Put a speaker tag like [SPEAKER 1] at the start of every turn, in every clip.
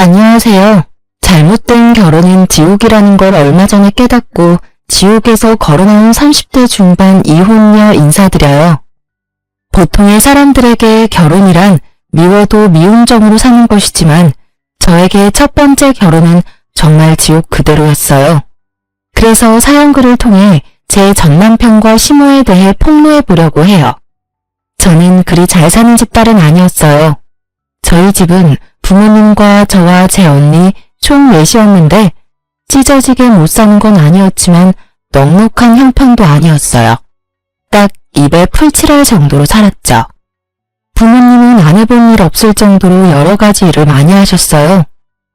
[SPEAKER 1] 안녕하세요. 잘못된 결혼은 지옥이라는 걸 얼마 전에 깨닫고 지옥에서 걸어나온 30대 중반 이혼녀 인사드려요. 보통의 사람들에게 결혼이란 미워도 미운 정으로 사는 것이지만 저에게 첫 번째 결혼은 정말 지옥 그대로였어요. 그래서 사연글을 통해 제 전남편과 시모에 대해 폭로해 보려고 해요. 저는 그리 잘 사는 집딸은 아니었어요. 저희 집은 부모님과 저와 제 언니 총 넷이었는데 찢어지게 못 사는 건 아니었지만 넉넉한 형편도 아니었어요. 딱 입에 풀칠할 정도로 살았죠. 부모님은 안 해본 일 없을 정도로 여러 가지 일을 많이 하셨어요.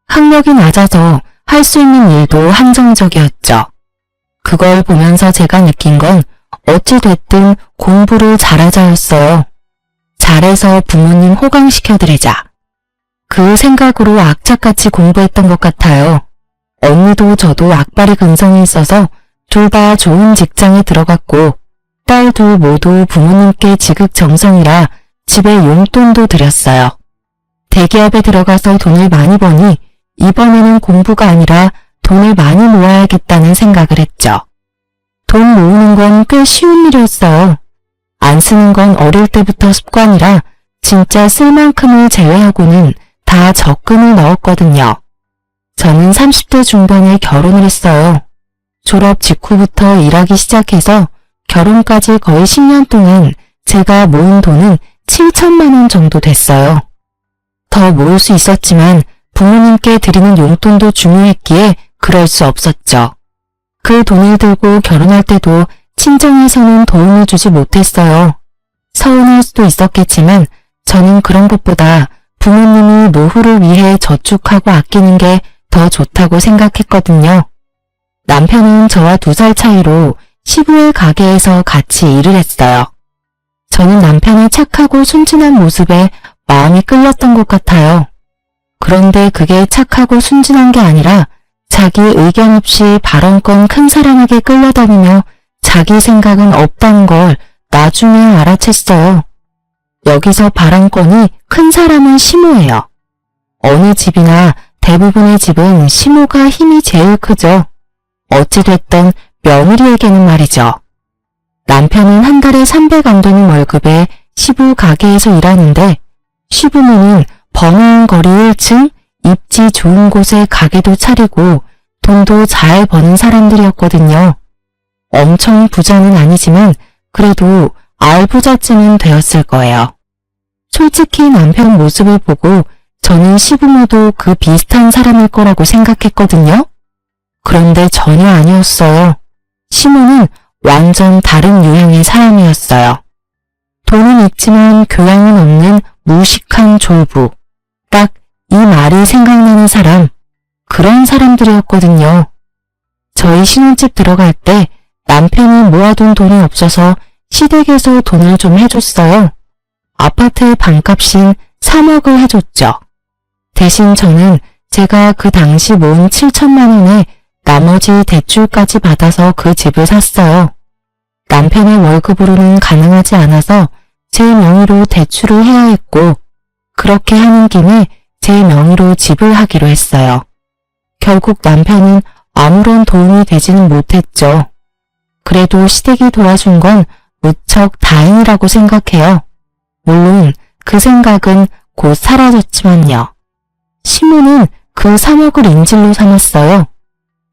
[SPEAKER 1] 학력이 낮아서 할 수 있는 일도 한정적이었죠. 그걸 보면서 제가 느낀 건 어찌됐든 공부를 잘하자였어요. 잘해서 부모님 호강시켜드리자. 그 생각으로 악착같이 공부했던 것 같아요. 언니도 저도 악발의 근성이 있어서 둘 다 좋은 직장에 들어갔고 딸 둘 모두 부모님께 지극정성이라 집에 용돈도 드렸어요. 대기업에 들어가서 돈을 많이 버니 이번에는 공부가 아니라 돈을 많이 모아야겠다는 생각을 했죠. 돈 모으는 건 꽤 쉬운 일이었어요. 안 쓰는 건 어릴 때부터 습관이라 진짜 쓸 만큼을 제외하고는 다 적금을 넣었거든요. 저는 30대 중반에 결혼을 했어요. 졸업 직후부터 일하기 시작해서 결혼까지 거의 10년 동안 제가 모은 돈은 7천만 원 정도 됐어요. 더 모을 수 있었지만 부모님께 드리는 용돈도 중요했기에 그럴 수 없었죠. 그 돈을 들고 결혼할 때도 친정에서는 도움을 주지 못했어요. 서운할 수도 있었겠지만 저는 그런 것보다 부모님이 노후를 위해 저축하고 아끼는 게 더 좋다고 생각했거든요. 남편은 저와 2살 차이로 시부의 가게에서 같이 일을 했어요. 저는 남편의 착하고 순진한 모습에 마음이 끌렸던 것 같아요. 그런데 그게 착하고 순진한 게 아니라 자기 의견 없이 발언권 큰 사람에게 끌려다니며 자기 생각은 없다는 걸 나중에 알아챘어요. 여기서 발언권이 큰 사람은 시모예요. 어느 집이나 대부분의 집은 시모가 힘이 제일 크죠. 어찌됐든 며느리에게는 말이죠. 남편은 한 달에 300 안 되는 월급에 시부 가게에서 일하는데 시부모는 번화한 거리 1층, 입지 좋은 곳에 가게도 차리고 돈도 잘 버는 사람들이었거든요. 엄청 부자는 아니지만 그래도 알부자쯤은 되었을 거예요. 솔직히 남편 모습을 보고 저는 시부모도 그 비슷한 사람일 거라고 생각했거든요. 그런데 전혀 아니었어요. 시모는 완전 다른 유형의 사람이었어요. 돈은 있지만 교양은 없는 무식한 졸부. 딱 이 말이 생각나는 사람. 그런 사람들이었거든요. 저희 신혼집 들어갈 때 남편이 모아둔 돈이 없어서 시댁에서 돈을 좀 해줬어요. 아파트의 반값인 3억을 해줬죠. 대신 저는 제가 그 당시 모은 7천만 원에 나머지 대출까지 받아서 그 집을 샀어요. 남편의 월급으로는 가능하지 않아서 제 명의로 대출을 해야 했고 그렇게 하는 김에 제 명의로 집을 하기로 했어요. 결국 남편은 아무런 도움이 되지는 못했죠. 그래도 시댁이 도와준 건 무척 다행이라고 생각해요. 물론 그 생각은 곧 사라졌지만요. 시모는 그 3억을 인질로 삼았어요.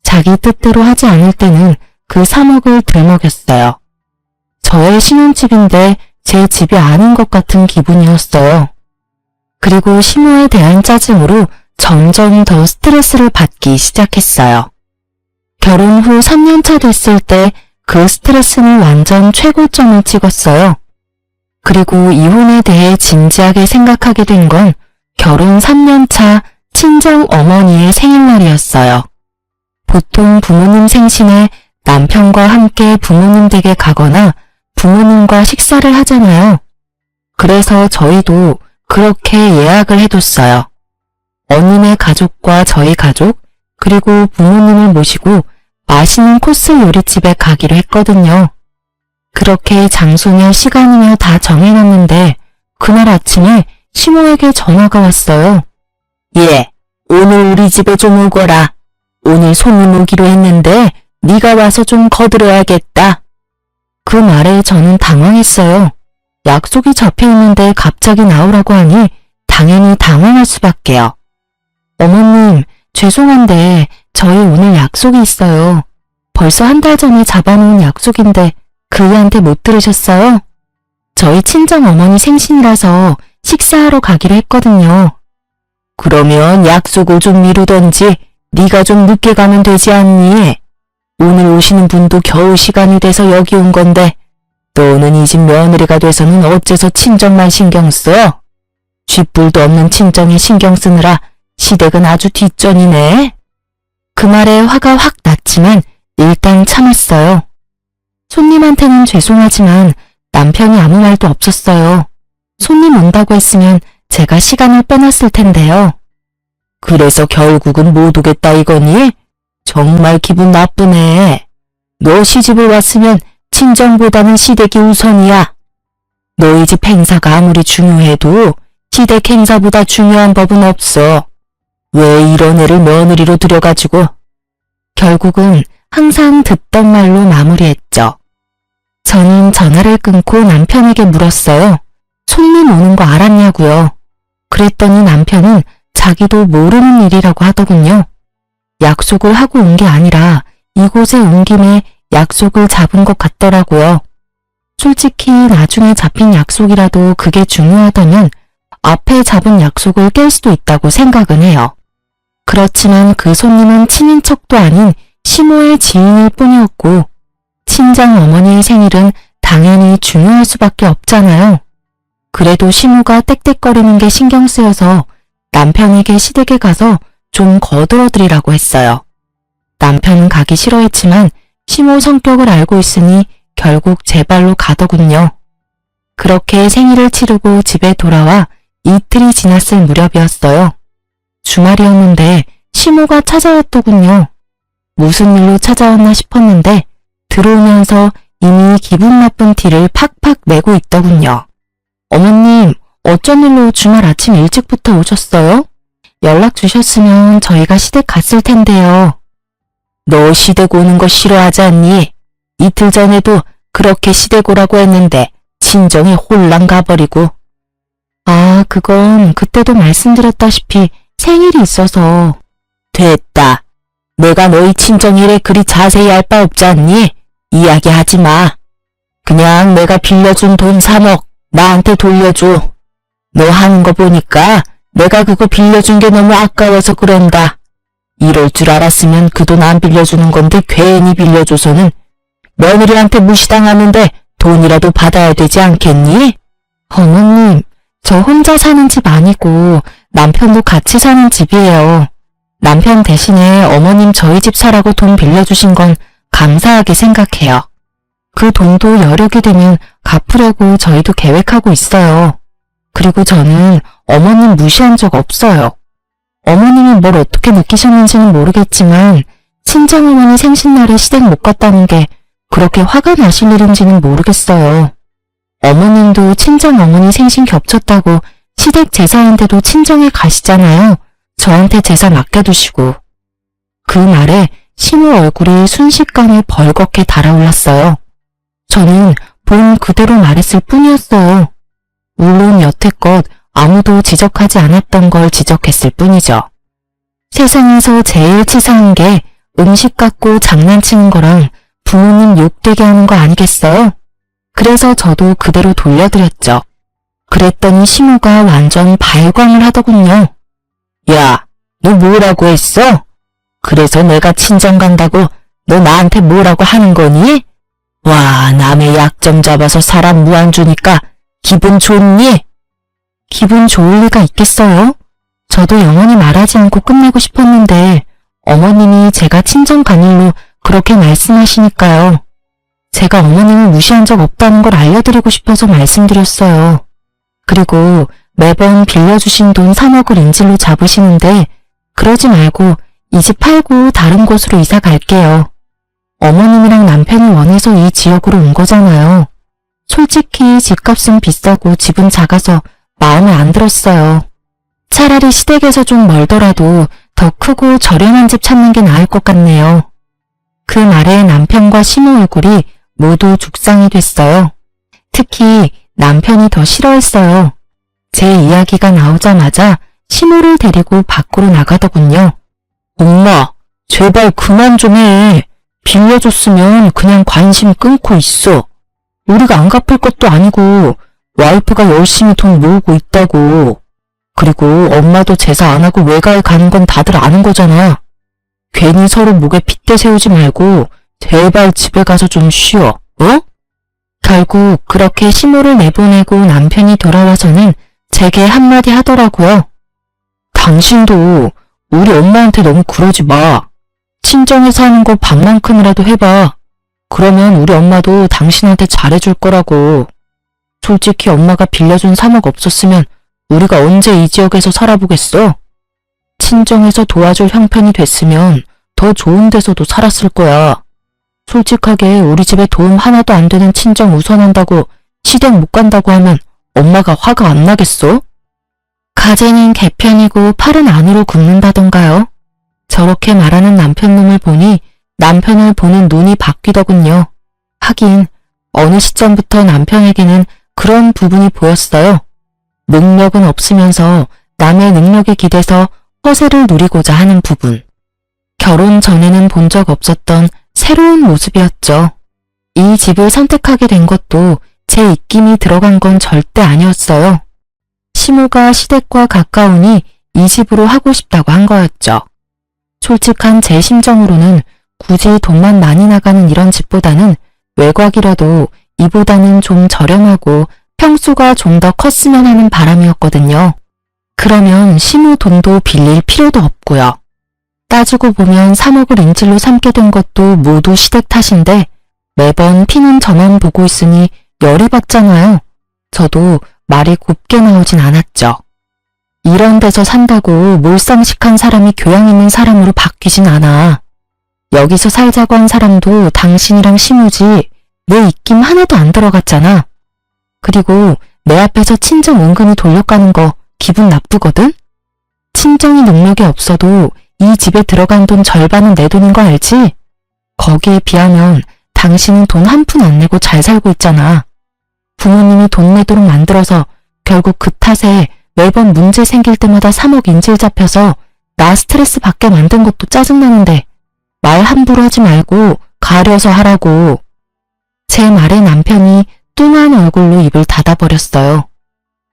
[SPEAKER 1] 자기 뜻대로 하지 않을 때는 그 3억을 들먹였어요. 저의 신혼집인데 제 집이 아닌 것 같은 기분이었어요. 그리고 시모에 대한 짜증으로 점점 더 스트레스를 받기 시작했어요. 결혼 후 3년차 됐을 때 그 스트레스는 완전 최고점을 찍었어요. 그리고 이혼에 대해 진지하게 생각하게 된 건 결혼 3년차 친정 어머니의 생일날이었어요. 보통 부모님 생신에 남편과 함께 부모님 댁에 가거나 부모님과 식사를 하잖아요. 그래서 저희도 그렇게 예약을 해뒀어요. 언니네 가족과 저희 가족, 그리고 부모님을 모시고 맛있는 코스 요리집에 가기로 했거든요. 그렇게 장소며 시간이며 다 정해놨는데 그날 아침에 시모에게 전화가 왔어요.
[SPEAKER 2] 얘,
[SPEAKER 1] 오늘 우리 집에 좀 오거라. 오늘 손님 오기로 했는데 네가 와서 좀 거들어야겠다. 그 말에 저는 당황했어요. 약속이 잡혀있는데 갑자기 나오라고 하니 당연히 당황할 수밖에요. 어머님, 죄송한데 저희 오늘 약속이 있어요. 벌써 한 달 전에 잡아놓은 약속인데 그이한테 못 들으셨어요? 저희 친정어머니 생신이라서 식사하러 가기로 했거든요. 그러면 약속을 좀 미루던지 네가 좀 늦게 가면 되지 않니? 오늘 오시는 분도 겨우 시간이 돼서 여기 온 건데 너는 이 집 며느리가 돼서는 어째서 친정만 신경 써? 쥐뿔도 없는 친정에 신경 쓰느라 시댁은 아주 뒷전이네. 그 말에 화가 확 났지만 일단 참았어요. 손님한테는 죄송하지만 남편이 아무 말도 없었어요. 손님 온다고 했으면 제가 시간을 빼놨을 텐데요. 그래서 결국은 못 오겠다 이거니? 정말 기분 나쁘네. 너 시집을 왔으면 친정보다는 시댁이 우선이야. 너희 집 행사가 아무리 중요해도 시댁 행사보다 중요한 법은 없어. 왜 이런 애를 며느리로 들여가지고. 결국은 항상 듣던 말로 마무리했죠. 저는 전화를 끊고 남편에게 물었어요. 손님 오는 거 알았냐고요. 그랬더니 남편은 자기도 모르는 일이라고 하더군요. 약속을 하고 온 게 아니라 이곳에 온 김에 약속을 잡은 것 같더라고요. 솔직히 나중에 잡힌 약속이라도 그게 중요하다면 앞에 잡은 약속을 깰 수도 있다고 생각은 해요. 그렇지만 그 손님은 친인척도 아닌 시모의 지인일 뿐이었고 친정 어머니의 생일은 당연히 중요할 수밖에 없잖아요. 그래도 시모가 떽떽거리는 게 신경 쓰여서 남편에게 시댁에 가서 좀 거들어드리라고 했어요. 남편은 가기 싫어했지만 시모 성격을 알고 있으니 결국 제 발로 가더군요. 그렇게 생일을 치르고 집에 돌아와 이틀이 지났을 무렵이었어요. 주말이었는데 시모가 찾아왔더군요. 무슨 일로 찾아왔나 싶었는데 들어오면서 이미 기분 나쁜 티를 팍팍 내고 있더군요. 어머님, 어쩐 일로 주말 아침 일찍부터 오셨어요? 연락 주셨으면 저희가 시댁 갔을 텐데요. 너 시댁 오는 거 싫어하지 않니? 이틀 전에도 그렇게 시댁 오라고 했는데 친정이 홀랑 가버리고. 아, 그건 그때도 말씀드렸다시피 생일이 있어서. 됐다. 내가 너희 친정 일에 그리 자세히 알 바 없지 않니? 이야기하지 마. 그냥 내가 빌려준 돈 3억 나한테 돌려줘. 너 하는 거 보니까 내가 그거 빌려준 게 너무 아까워서 그런다. 이럴 줄 알았으면 그 돈 안 빌려주는 건데 괜히 빌려줘서는 며느리한테 무시당하는데 돈이라도 받아야 되지 않겠니? 어머님, 저 혼자 사는 집 아니고 남편도 같이 사는 집이에요. 남편 대신에 어머님 저희 집 사라고 돈 빌려주신 건 감사하게 생각해요. 그 돈도 여력이 되면 갚으려고 저희도 계획하고 있어요. 그리고 저는 어머님 무시한 적 없어요. 어머님이 뭘 어떻게 느끼셨는지는 모르겠지만 친정어머니 생신날에 시댁 못 갔다는 게 그렇게 화가 나실 일인지는 모르겠어요. 어머님도 친정어머니 생신 겹쳤다고 시댁 제사인데도 친정에 가시잖아요. 저한테 제사 맡겨두시고. 그 말에 시모 얼굴이 순식간에 벌겋게 달아올랐어요. 저는 본 그대로 말했을 뿐이었어요. 물론 여태껏 아무도 지적하지 않았던 걸 지적했을 뿐이죠. 세상에서 제일 치사한 게 음식 갖고 장난치는 거랑 부모님 욕되게 하는 거 아니겠어요? 그래서 저도 그대로 돌려드렸죠. 그랬더니 시모가 완전 발광을 하더군요. 야, 너 뭐라고 했어? 그래서 내가 친정 간다고 너 나한테 뭐라고 하는 거니? 와, 남의 약점 잡아서 사람 무안 주니까 기분 좋니? 기분 좋을 리가 있겠어요? 저도 영원히 말하지 않고 끝내고 싶었는데 어머님이 제가 친정 간 일로 그렇게 말씀하시니까요. 제가 어머님을 무시한 적 없다는 걸 알려드리고 싶어서 말씀드렸어요. 그리고 매번 빌려주신 돈 3억을 인질로 잡으시는데 그러지 말고 이 집 팔고 다른 곳으로 이사 갈게요. 어머님이랑 남편이 원해서 이 지역으로 온 거잖아요. 솔직히 집값은 비싸고 집은 작아서 마음에 안 들었어요. 차라리 시댁에서 좀 멀더라도 더 크고 저렴한 집 찾는 게 나을 것 같네요. 그 말에 남편과 시모 얼굴이 모두 죽상이 됐어요. 특히 남편이 더 싫어했어요. 제 이야기가 나오자마자 시모를 데리고 밖으로 나가더군요. 엄마, 제발 그만 좀 해. 빌려줬으면 그냥 관심 끊고 있어. 우리가 안 갚을 것도 아니고 와이프가 열심히 돈 모으고 있다고. 그리고 엄마도 제사 안 하고 외가에 가는 건 다들 아는 거잖아. 괜히 서로 목에 핏대 세우지 말고 제발 집에 가서 좀 쉬어. 어? 결국 그렇게 시모를 내보내고 남편이 돌아와서는 제게 한마디 하더라고요. 당신도 우리 엄마한테 너무 그러지 마. 친정에서 하는 거 반만큼이라도 해봐. 그러면 우리 엄마도 당신한테 잘해줄 거라고. 솔직히 엄마가 빌려준 3억 없었으면 우리가 언제 이 지역에서 살아보겠어? 친정에서 도와줄 형편이 됐으면 더 좋은 데서도 살았을 거야. 솔직하게 우리 집에 도움 하나도 안 되는 친정 우선한다고 시댁 못 간다고 하면 엄마가 화가 안 나겠어? 가재는 개편이고 팔은 안으로 굽는다던가요. 저렇게 말하는 남편놈을 보니 남편을 보는 눈이 바뀌더군요. 하긴 어느 시점부터 남편에게는 그런 부분이 보였어요. 능력은 없으면서 남의 능력에 기대서 허세를 누리고자 하는 부분. 결혼 전에는 본 적 없었던 새로운 모습이었죠. 이 집을 선택하게 된 것도 제 입김이 들어간 건 절대 아니었어요. 시모가 시댁과 가까우니 이 집으로 하고 싶다고 한 거였죠. 솔직한 제 심정으로는 굳이 돈만 많이 나가는 이런 집보다는 외곽이라도 이보다는 좀 저렴하고 평수가 좀 더 컸으면 하는 바람이었거든요. 그러면 시모 돈도 빌릴 필요도 없고요. 따지고 보면 3억을 인질로 삼게 된 것도 모두 시댁 탓인데 매번 티는 저만 보고 있으니 열이 받잖아요. 저도 말이 곱게 나오진 않았죠. 이런 데서 산다고 몰상식한 사람이 교양 있는 사람으로 바뀌진 않아. 여기서 살자고 한 사람도 당신이랑 시무지 내 입김 하나도 안 들어갔잖아. 그리고 내 앞에서 친정 은근히 돌려가는 거 기분 나쁘거든? 친정이 능력이 없어도 이 집에 들어간 돈 절반은 내 돈인 거 알지? 거기에 비하면 당신은 돈 한 푼 안 내고 잘 살고 있잖아. 부모님이 돈 내도록 만들어서 결국 그 탓에 매번 문제 생길 때마다 3억 인질 잡혀서 나 스트레스 받게 만든 것도 짜증나는데 말 함부로 하지 말고 가려서 하라고. 제 말에 남편이 뚱한 얼굴로 입을 닫아버렸어요.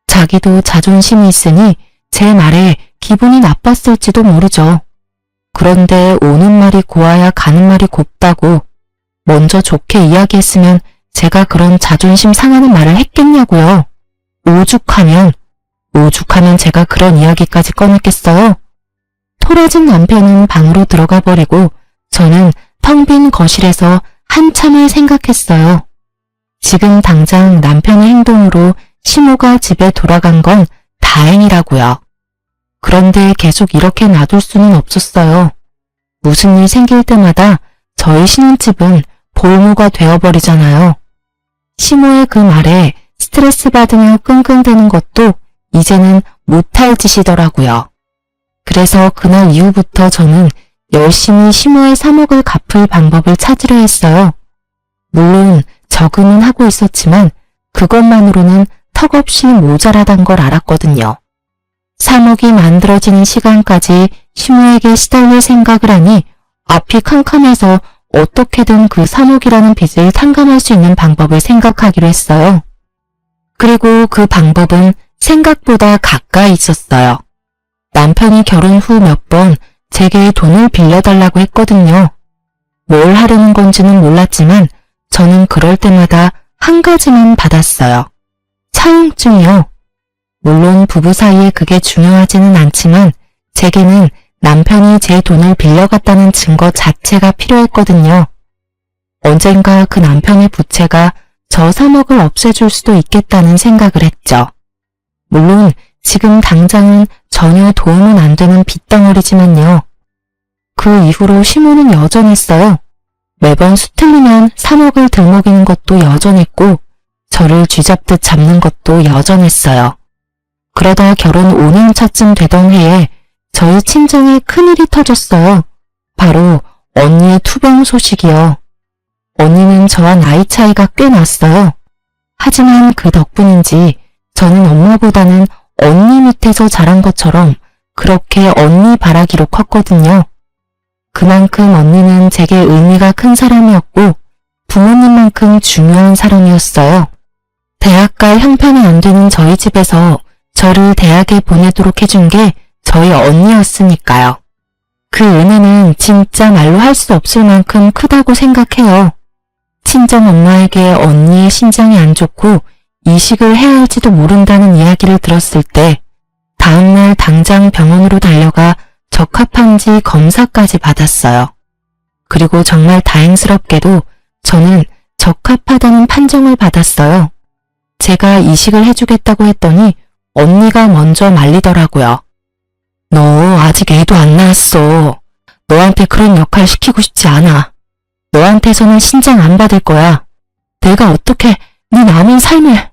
[SPEAKER 1] 자기도 자존심이 있으니 제 말에 기분이 나빴을지도 모르죠. 그런데 오는 말이 고와야 가는 말이 곱다고 먼저 좋게 이야기했으면 제가 그런 자존심 상하는 말을 했겠냐고요. 오죽하면 제가 그런 이야기까지 꺼냈겠어요. 토라진 남편은 방으로 들어가 버리고 저는 텅 빈 거실에서 한참을 생각했어요. 지금 당장 남편의 행동으로 시모가 집에 돌아간 건 다행이라고요. 그런데 계속 이렇게 놔둘 수는 없었어요. 무슨 일 생길 때마다 저희 신혼집은 볼모가 되어버리잖아요. 시모의 그 말에 스트레스 받으며 끙끙대는 것도 이제는 못할 짓이더라고요. 그래서 그날 이후부터 저는 열심히 시모의 3억을 갚을 방법을 찾으려 했어요. 물론 저금은 하고 있었지만 그것만으로는 턱없이 모자라단 걸 알았거든요. 3억이 만들어지는 시간까지 시모에게 시달릴 생각을 하니 앞이 캄캄해서 어떻게든 그 3억이라는 빚을 탕감할 수 있는 방법을 생각하기로 했어요. 그리고 그 방법은 생각보다 가까이 있었어요. 남편이 결혼 후 몇 번 제게 돈을 빌려달라고 했거든요. 뭘 하려는 건지는 몰랐지만 저는 그럴 때마다 한 가지만 받았어요. 차용증이요. 물론 부부 사이에 그게 중요하지는 않지만 제게는 남편이 제 돈을 빌려갔다는 증거 자체가 필요했거든요. 언젠가 그 남편의 부채가 저 3억을 없애줄 수도 있겠다는 생각을 했죠. 물론 지금 당장은 전혀 도움은 안 되는 빚덩어리지만요. 그 이후로 시모는 여전했어요. 매번 수틀리면 3억을 들먹이는 것도 여전했고 저를 쥐잡듯 잡는 것도 여전했어요. 그러다 결혼 5년 차쯤 되던 해에 저희 친정에 큰일이 터졌어요. 바로 언니의 투병 소식이요. 언니는 저와 나이 차이가 꽤 났어요. 하지만 그 덕분인지 저는 엄마보다는 언니 밑에서 자란 것처럼 그렇게 언니 바라기로 컸거든요. 그만큼 언니는 제게 의미가 큰 사람이었고 부모님만큼 중요한 사람이었어요. 대학 갈 형편이 안 되는 저희 집에서 저를 대학에 보내도록 해준 게 저희 언니였으니까요. 그 은혜는 진짜 말로 할 수 없을 만큼 크다고 생각해요. 친정 엄마에게 언니의 심장이 안 좋고 이식을 해야 할지도 모른다는 이야기를 들었을 때 다음날 당장 병원으로 달려가 적합한지 검사까지 받았어요. 그리고 정말 다행스럽게도 저는 적합하다는 판정을 받았어요. 제가 이식을 해주겠다고 했더니 언니가 먼저 말리더라고요. 너 아직 애도 안 낳았어. 너한테 그런 역할 시키고 싶지 않아. 너한테서는 신장 안 받을 거야. 내가 어떻게 네 남은 삶을...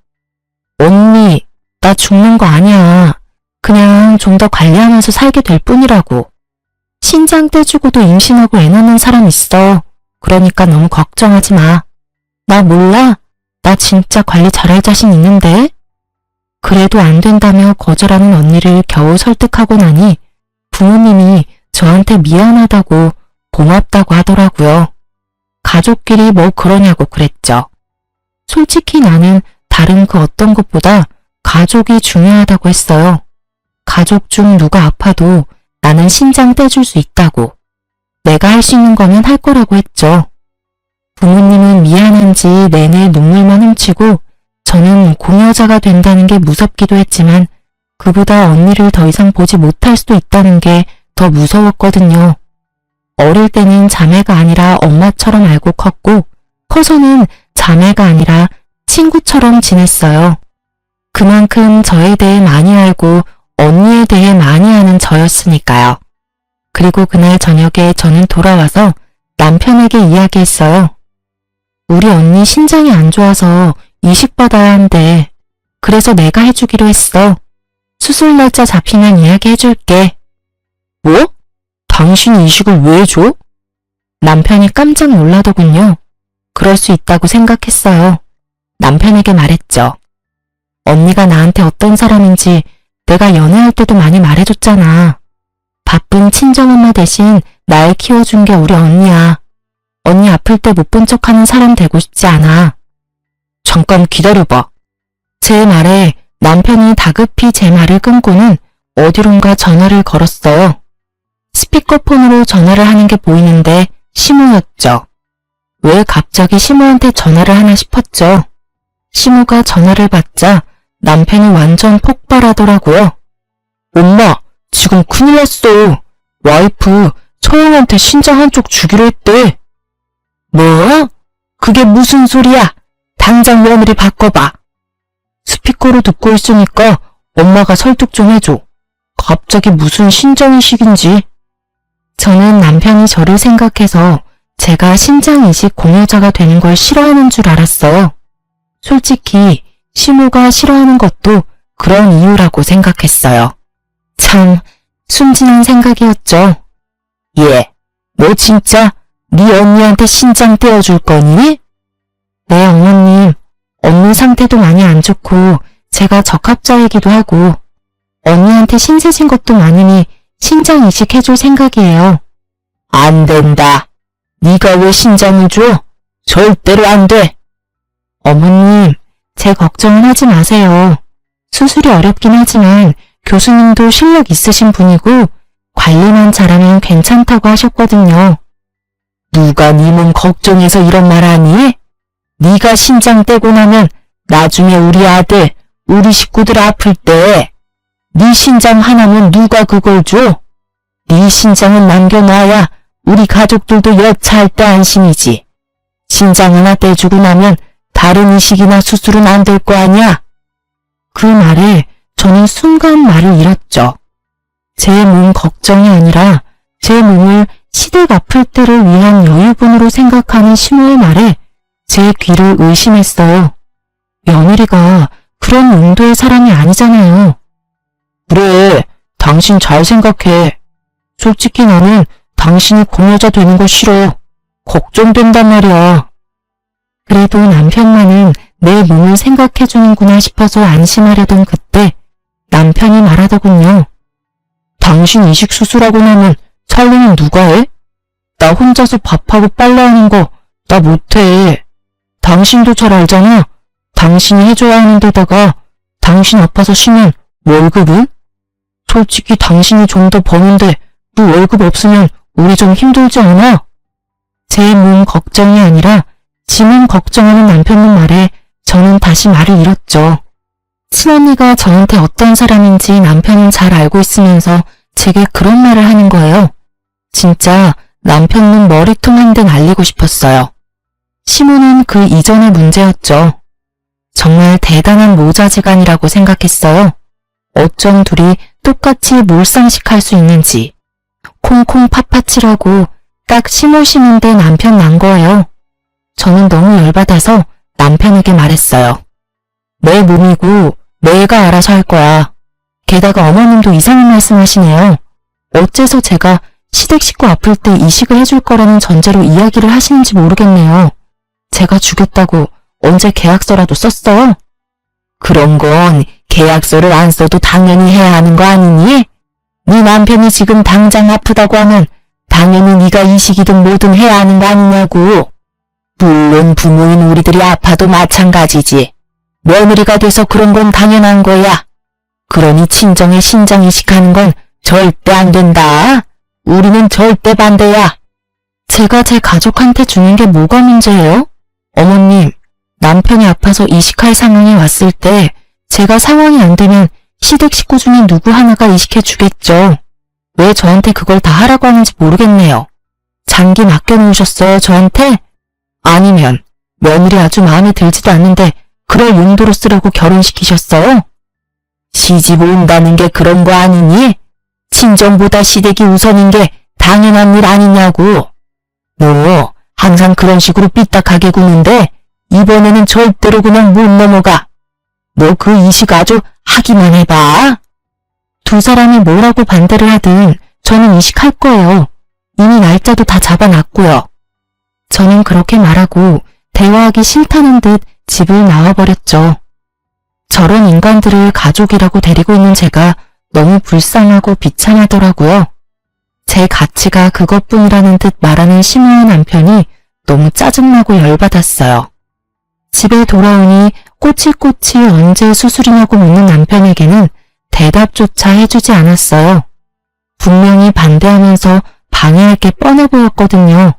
[SPEAKER 1] 언니, 나 죽는 거 아니야. 그냥 좀 더 관리하면서 살게 될 뿐이라고. 신장 떼주고도 임신하고 애 낳는 사람 있어. 그러니까 너무 걱정하지 마. 나 몰라? 나 진짜 관리 잘할 자신 있는데? 그래도 안 된다며 거절하는 언니를 겨우 설득하고 나니 부모님이 저한테 미안하다고 고맙다고 하더라고요. 가족끼리 뭐 그러냐고 그랬죠. 솔직히 나는 다른 그 어떤 것보다 가족이 중요하다고 했어요. 가족 중 누가 아파도 나는 신장 떼줄 수 있다고. 내가 할 수 있는 거면 할 거라고 했죠. 부모님은 미안한지 내내 눈물만 훔치고 저는 공여자가 된다는 게 무섭기도 했지만 그보다 언니를 더 이상 보지 못할 수도 있다는 게 더 무서웠거든요. 어릴 때는 자매가 아니라 엄마처럼 알고 컸고 커서는 자매가 아니라 친구처럼 지냈어요. 그만큼 저에 대해 많이 알고 언니에 대해 많이 아는 저였으니까요. 그리고 그날 저녁에 저는 돌아와서 남편에게 이야기했어요. 우리 언니 신장이 안 좋아서 이식받아야 한대. 그래서 내가 해주기로 했어. 수술 날짜 잡히면 이야기해줄게. 뭐? 당신이 이식을 왜 해줘? 남편이 깜짝 놀라더군요. 그럴 수 있다고 생각했어요. 남편에게 말했죠. 언니가 나한테 어떤 사람인지 내가 연애할 때도 많이 말해줬잖아. 바쁜 친정엄마 대신 날 키워준 게 우리 언니야. 언니 아플 때 못 본 척하는 사람 되고 싶지 않아. 잠깐 기다려봐. 제 말에 남편이 다급히 제 말을 끊고는 어디론가 전화를 걸었어요. 스피커폰으로 전화를 하는 게 보이는데 시모였죠. 왜 갑자기 시모한테 전화를 하나 싶었죠. 시모가 전화를 받자 남편이 완전 폭발하더라고요. 엄마, 지금 큰일 났어. 와이프 처형한테 신장 한쪽 주기로 했대. 뭐? 그게 무슨 소리야? 당장 며느리 바꿔봐. 스피커로 듣고 있으니까 엄마가 설득 좀 해줘. 갑자기 무슨 신장이식인지. 저는 남편이 저를 생각해서 제가 신장이식 공여자가 되는 걸 싫어하는 줄 알았어요. 솔직히 시모가 싫어하는 것도 그런 이유라고 생각했어요. 참 순진한 생각이었죠. 예, 너 진짜 네 언니한테 신장 떼어줄 거니? 네, 어머님. 언니 상태도 많이 안 좋고 제가 적합자이기도 하고 언니한테 신세진 것도 많으니 신장 이식해줄 생각이에요. 안 된다. 네가 왜 신장을 줘? 절대로 안 돼. 어머님, 제 걱정은 하지 마세요. 수술이 어렵긴 하지만 교수님도 실력 있으신 분이고 관리만 잘하면 괜찮다고 하셨거든요. 누가 네 몸 걱정해서 이런 말 하니? 네가 신장 떼고 나면 나중에 우리 아들, 우리 식구들 아플 때 네 신장 하나면 누가 그걸 줘? 네 신장은 남겨놔야 우리 가족들도 여차할 때 안심이지. 신장 하나 떼주고 나면 다른 이식이나 수술은 안 될 거 아니야? 그 말에 저는 순간 말을 잃었죠. 제 몸 걱정이 아니라 제 몸을 시댁 아플 때를 위한 여유분으로 생각하는 시모의 말에 제 귀를 의심했어요. 며느리가 그런 용도의 사람이 아니잖아요. 그래, 당신 잘 생각해. 솔직히 나는 당신이 공여자 되는 거 싫어. 걱정된단 말이야. 그래도 남편만은 내 몸을 생각해주는구나 싶어서 안심하려던 그때 남편이 말하더군요. 당신 이식 수술하고 나면 살림은 누가 해? 나 혼자서 밥하고 빨래하는 거 나 못해. 당신도 잘 알잖아. 당신이 해줘야 하는 데다가 당신 아파서 쉬면 월급은? 솔직히 당신이 좀 더 버는데 그 월급 없으면 우리 좀 힘들지 않아? 제 몸 걱정이 아니라 지 몸 걱정하는 남편님 말에 저는 다시 말을 잃었죠. 친언니가 저한테 어떤 사람인지 남편은 잘 알고 있으면서 제게 그런 말을 하는 거예요. 진짜 남편은 머리통 한 대 날리고 싶었어요. 시모는 그 이전의 문제였죠. 정말 대단한 모자지간이라고 생각했어요. 어쩜 둘이 똑같이 몰상식할 수 있는지. 콩콩 팥팥이라고 딱 시몰시몬데 남편 난 거예요. 저는 너무 열받아서 남편에게 말했어요. 내 몸이고 내가 알아서 할 거야. 게다가 어머님도 이상한 말씀하시네요. 어째서 제가 시댁 식구 아플 때 이식을 해줄 거라는 전제로 이야기를 하시는지 모르겠네요. 제가 주겠다고 언제 계약서라도 썼어요? 그런 건 계약서를 안 써도 당연히 해야 하는 거 아니니? 네 남편이 지금 당장 아프다고 하면 당연히 네가 이식이든 뭐든 해야 하는 거 아니냐고. 물론 부모인 우리들이 아파도 마찬가지지. 며느리가 돼서 그런 건 당연한 거야. 그러니 친정에 신장 이식하는 건 절대 안 된다. 우리는 절대 반대야. 제가 제 가족한테 주는 게 뭐가 문제예요? 어머님, 남편이 아파서 이식할 상황이 왔을 때 제가 상황이 안 되면 시댁 식구 중에 누구 하나가 이식해 주겠죠. 왜 저한테 그걸 다 하라고 하는지 모르겠네요. 장기 맡겨놓으셨어요, 저한테? 아니면 며느리 아주 마음에 들지도 않는데 그럴 용도로 쓰라고 결혼시키셨어요? 시집 온다는 게 그런 거 아니니? 친정보다 시댁이 우선인 게 당연한 일 아니냐고. 너 항상 그런 식으로 삐딱하게 구는데 이번에는 절대로 그냥 못 넘어가. 너 그 이식 아주 하기만 해봐. 두 사람이 뭐라고 반대를 하든 저는 이식할 거예요. 이미 날짜도 다 잡아놨고요. 저는 그렇게 말하고 대화하기 싫다는 듯 집을 나와버렸죠. 저런 인간들을 가족이라고 데리고 있는 제가 너무 불쌍하고 비참하더라고요. 제 가치가 그것뿐이라는 듯 말하는 시모의 남편이 너무 짜증나고 열받았어요. 집에 돌아오니 꼬치꼬치 언제 수술이냐고 묻는 남편에게는 대답조차 해주지 않았어요. 분명히 반대하면서 방해할 게 뻔해 보였거든요.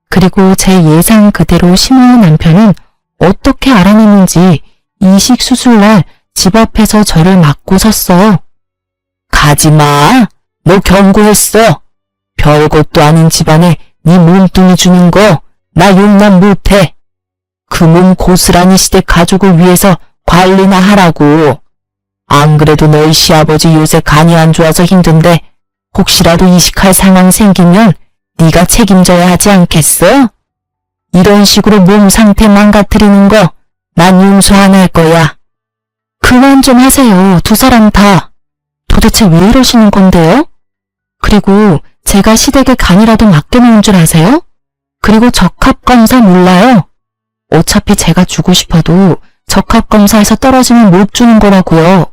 [SPEAKER 1] 그리고 제 예상 그대로 시모의 남편은 어떻게 알아냈는지 이식 수술날 집 앞에서 저를 막고 섰어요. 가지마. 너 경고했어. 별것도 아닌 집안에 네 몸뚱이 주는 거 나 용납 못해. 그 몸 고스란히 시댁 가족을 위해서 관리나 하라고. 안 그래도 너희 시아버지 요새 간이 안 좋아서 힘든데 혹시라도 이식할 상황 생기면 네가 책임져야 하지 않겠어? 이런 식으로 몸 상태 망가뜨리는 거 난 용서 안 할 거야. 그만 좀 하세요. 두 사람 다. 도대체 왜 이러시는 건데요? 그리고 제가 시댁에 간이라도 맡겨놓은 줄 아세요? 그리고 적합검사 몰라요? 어차피 제가 주고 싶어도 적합검사에서 떨어지면 못 주는 거라고요.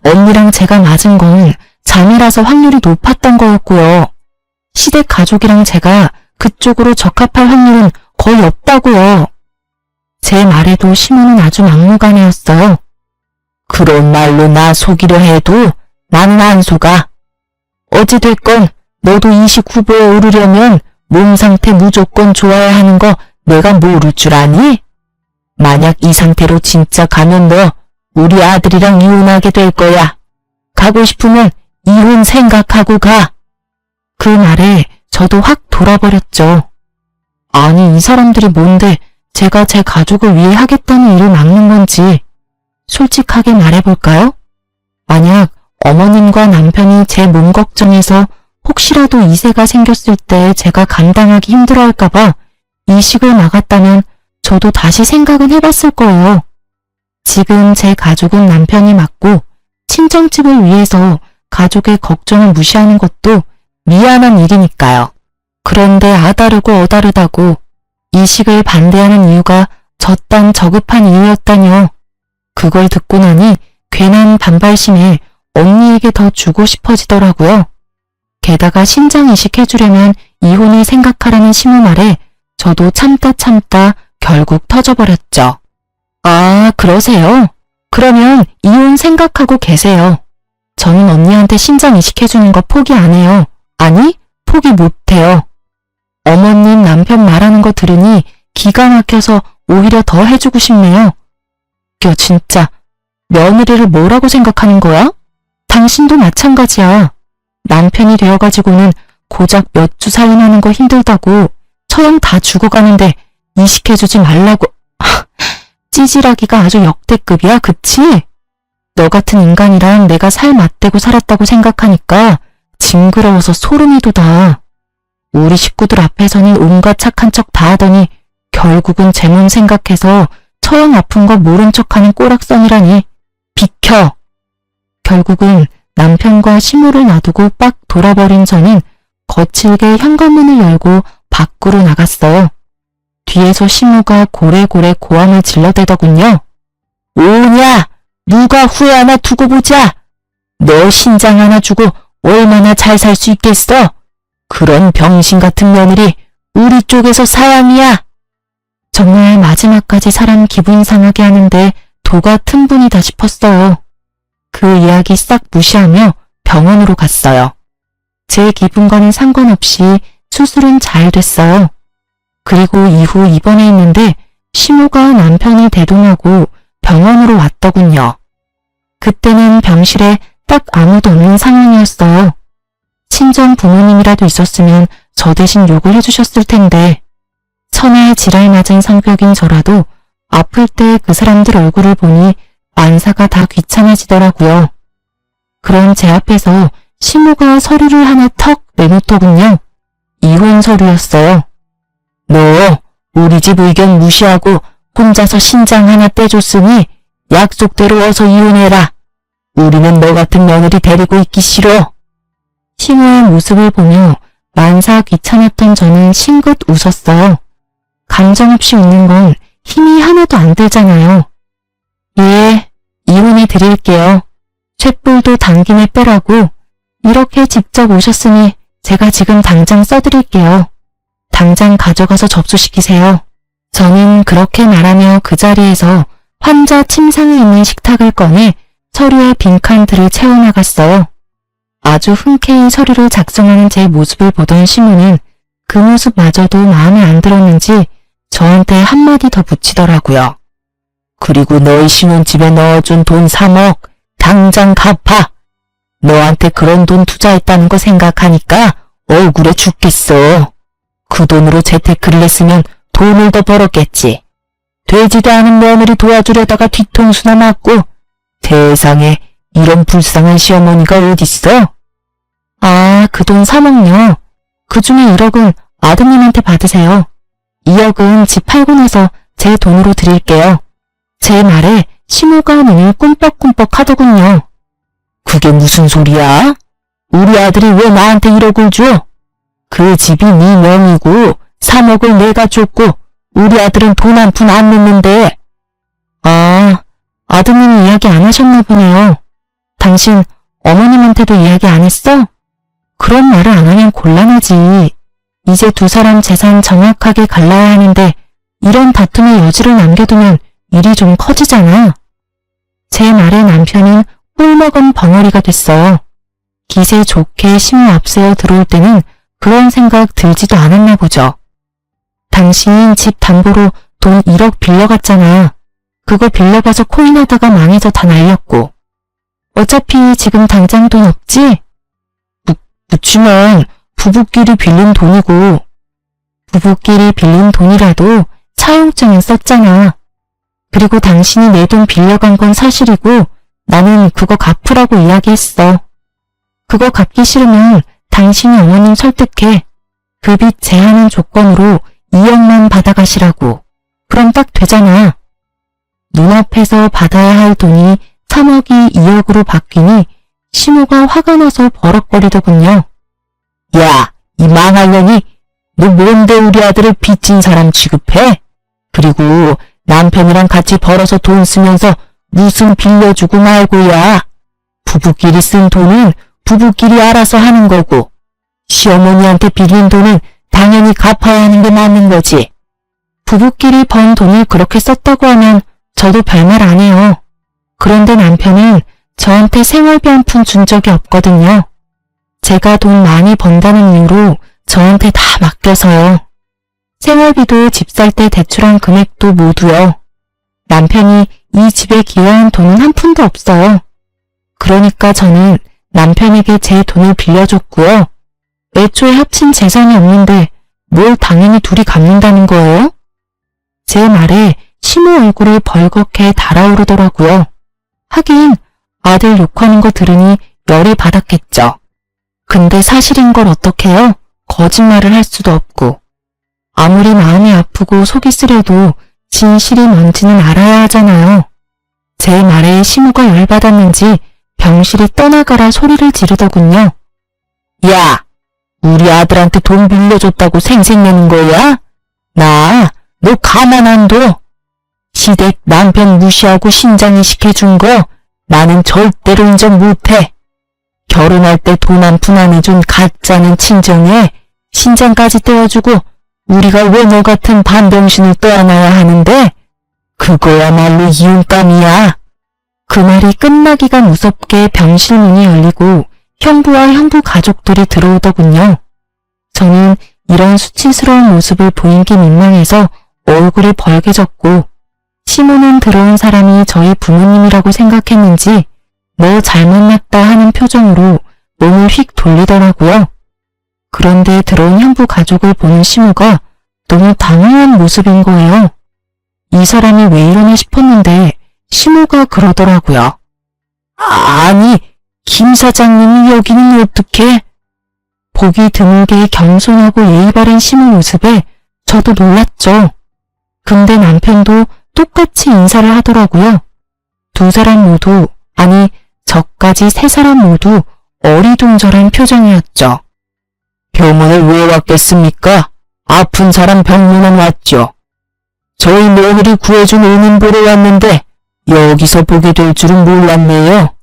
[SPEAKER 1] 언니랑 제가 맞은 건 자매라서 확률이 높았던 거였고요. 시댁 가족이랑 제가 그쪽으로 적합할 확률은 거의 없다고요. 제 말에도 시모는 아주 막무가내였어요. 그런 말로 나 속이려 해도 나는 안 속아. 어찌됐건 너도 이식 후보에 오르려면 몸 상태 무조건 좋아야 하는 거 내가 모를 줄 아니? 만약 이 상태로 진짜 가면 너 우리 아들이랑 이혼하게 될 거야. 가고 싶으면 이혼 생각하고 가. 그 말에 저도 확 돌아버렸죠. 아니 이 사람들이 뭔데 제가 제 가족을 위해 하겠다는 일을 막는 건지. 솔직하게 말해볼까요? 만약 어머님과 남편이 제 몸 걱정해서 혹시라도 이세가 생겼을 때 제가 감당하기 힘들어할까봐 이식을 막았다면 저도 다시 생각은 해봤을 거예요. 지금 제 가족은 남편이 맡고 친정집을 위해서 가족의 걱정을 무시하는 것도 미안한 일이니까요. 그런데 아다르고 어다르다고 이식을 반대하는 이유가 저딴 저급한 이유였다뇨. 그걸 듣고 나니 괜한 반발심에 언니에게 더 주고 싶어지더라고요. 게다가 신장 이식해주려면 이혼을 생각하라는 시모 말에 저도 참다 결국 터져버렸죠. 아, 그러세요? 그러면 이혼 생각하고 계세요. 저는 언니한테 신장 이식해주는 거 포기 안 해요. 아니, 포기 못해요. 어머님 남편 말하는 거 들으니 기가 막혀서 오히려 더 해주고 싶네요. 진짜 며느리를 뭐라고 생각하는 거야? 당신도 마찬가지야. 남편이 되어가지고는 고작 몇 주 살림하는 거 힘들다고 처형 다 죽어가는데 이식해주지 말라고. 찌질하기가 아주 역대급이야, 그치? 너 같은 인간이랑 내가 살 맞대고 살았다고 생각하니까 징그러워서 소름이 돋아. 우리 식구들 앞에서는 온갖 착한 척 다 하더니 결국은 제 몸 생각해서 처형 아픈 거 모른 척하는 꼬락선이라니. 비켜! 결국은 남편과 시모를 놔두고 빡 돌아버린 저는 거칠게 현관문을 열고 밖으로 나갔어요. 뒤에서 시모가 고래고래 고함을 질러대더군요. 오냐! 누가 후회 하나 두고 보자! 너 신장 하나 주고 얼마나 잘 살 수 있겠어? 그런 병신 같은 며느리 우리 쪽에서 사양이야. 정말 마지막까지 사람 기분 상하게 하는데 도가 튼분이다 싶었어요. 그 이야기 싹 무시하며 병원으로 갔어요. 제 기분과는 상관없이 수술은 잘 됐어요. 그리고 이후 입원해 있는데 시모가 남편을 대동하고 병원으로 왔더군요. 그때는 병실에 딱 아무도 없는 상황이었어요. 친정 부모님이라도 있었으면 저 대신 욕을 해주셨을 텐데 천하의 지랄 맞은 성격인 저라도 아플 때 그 사람들 얼굴을 보니 만사가 다 귀찮아지더라고요. 그런 제 앞에서 시모가 서류를 하나 턱 내놓더군요. 이혼 서류였어요. 너 우리 집 의견 무시하고 혼자서 신장 하나 떼줬으니 약속대로 어서 이혼해라. 우리는 너 같은 며느리 데리고 있기 싫어. 시모의 모습을 보며 만사 귀찮았던 저는 싱긋 웃었어요. 감정 없이 웃는 건 힘이 하나도 안 들잖아요. 예, 이혼해 드릴게요. 쇳불도 당김에 빼라고. 이렇게 직접 오셨으니 제가 지금 당장 써드릴게요. 당장 가져가서 접수시키세요. 저는 그렇게 말하며 그 자리에서 환자 침상에 있는 식탁을 꺼내 서류에 빈칸들을 채워나갔어요. 아주 흔쾌히 서류를 작성하는 제 모습을 보던 시모는 그 모습마저도 마음에 안 들었는지 저한테 한마디 더 붙이더라고요. 그리고 너희 신혼집에 넣어준 돈 3억 당장 갚아. 너한테 그런 돈 투자했다는 거 생각하니까 억울해 죽겠어. 그 돈으로 재테크를 했으면 돈을 더 벌었겠지. 되지도 않은 며느리 도와주려다가 뒤통수나 맞고. 세상에 이런 불쌍한 시어머니가 어딨어? 아, 그 돈 3억요. 그중에 1억은 아드님한테 받으세요. 2억은 집 팔고 나서 제 돈으로 드릴게요. 제 말에 시모가 눈을 꿈뻑꿈뻑 하더군요. 그게 무슨 소리야? 우리 아들이 왜 나한테 1억을 줘? 그 집이 네 명이고 3억을 내가 줬고 우리 아들은 돈 한 푼 안 냈는데. 아, 아드님이 이야기 안 하셨나 보네요. 당신 어머님한테도 이야기 안 했어? 그런 말을 안 하면 곤란하지. 이제 두 사람 재산 정확하게 갈라야 하는데 이런 다툼의 여지를 남겨두면 일이 좀 커지잖아. 제 말에 남편은 꿀먹은 벙어리가 됐어요. 기세 좋게 시모 앞세워 들어올 때는 그런 생각 들지도 않았나 보죠. 당신 집 담보로 돈 1억 빌려갔잖아. 그거 빌려가서 코인하다가 망해서 다 날렸고. 어차피 지금 당장 돈 없지? 묻지만 부부끼리 빌린 돈이고. 부부끼리 빌린 돈이라도 차용증은 썼잖아. 그리고 당신이 내 돈 빌려간 건 사실이고 나는 그거 갚으라고 이야기했어. 그거 갚기 싫으면 당신이 어머님 설득해. 그 빚 제한한 조건으로 2억만 받아가시라고. 그럼 딱 되잖아. 눈앞에서 받아야 할 돈이 3억이 2억으로 바뀌니 시모가 화가 나서 버럭거리더군요. 야, 이 망할 년이 너 뭔데 우리 아들을 빚진 사람 취급해? 그리고 남편이랑 같이 벌어서 돈 쓰면서 무슨 빌려주고 말고야. 부부끼리 쓴 돈은 부부끼리 알아서 하는 거고 시어머니한테 빌린 돈은 당연히 갚아야 하는 게 맞는 거지. 부부끼리 번 돈을 그렇게 썼다고 하면 저도 별말 안 해요. 그런데 남편은 저한테 생활비 한 푼 준 적이 없거든요. 제가 돈 많이 번다는 이유로 저한테 다 맡겨서요. 생활비도 집 살 때 대출한 금액도 모두요. 남편이 이 집에 기여한 돈은 한 푼도 없어요. 그러니까 저는 남편에게 제 돈을 빌려줬고요. 애초에 합친 재산이 없는데 뭘 당연히 둘이 갚는다는 거예요? 제 말에 시모 얼굴이 벌겋게 달아오르더라고요. 하긴 아들 욕하는 거 들으니 열이 받았겠죠. 근데 사실인 걸 어떡해요? 거짓말을 할 수도 없고. 아무리 마음이 아프고 속이 쓰려도 진실이 뭔지는 알아야 하잖아요. 제 말에 시모가 열받았는지 병실이 떠나가라 소리를 지르더군요. 야, 우리 아들한테 돈 빌려줬다고 생색내는 거야? 너 가만 안 둬. 시댁 남편 무시하고 신장이식 해준 거 나는 절대로 인정 못해. 결혼할 때 돈 한 푼 안 해준 가짜는 친정에 신장까지 떼어주고 우리가 왜 너 같은 반병신을 떠안아야 하는데? 그거야말로 이웃감이야. 그 말이 끝나기가 무섭게 병실 문이 열리고 형부와 형부 가족들이 들어오더군요. 저는 이런 수치스러운 모습을 보인 게 민망해서 얼굴이 벌개졌고 시모는 들어온 사람이 저희 부모님이라고 생각했는지 너 잘못났다 하는 표정으로 몸을 휙 돌리더라고요. 그런데 들어온 형부 가족을 보는 시모가 너무 당황한 모습인 거예요. 이 사람이 왜 이러나 싶었는데 시모가 그러더라고요. 아니, 김 사장님이 여기는 어떻게? 보기 드물게 겸손하고 예의 바른 시모 모습에 저도 놀랐죠. 근데 남편도 똑같이 인사를 하더라고요. 두 사람 모두, 아니 저까지 세 사람 모두 어리둥절한 표정이었죠. 병원을 왜 왔겠습니까? 아픈 사람 병문안 왔죠. 저희 며느리 구해준 은인 보러 왔는데 여기서 보게 될 줄은 몰랐네요.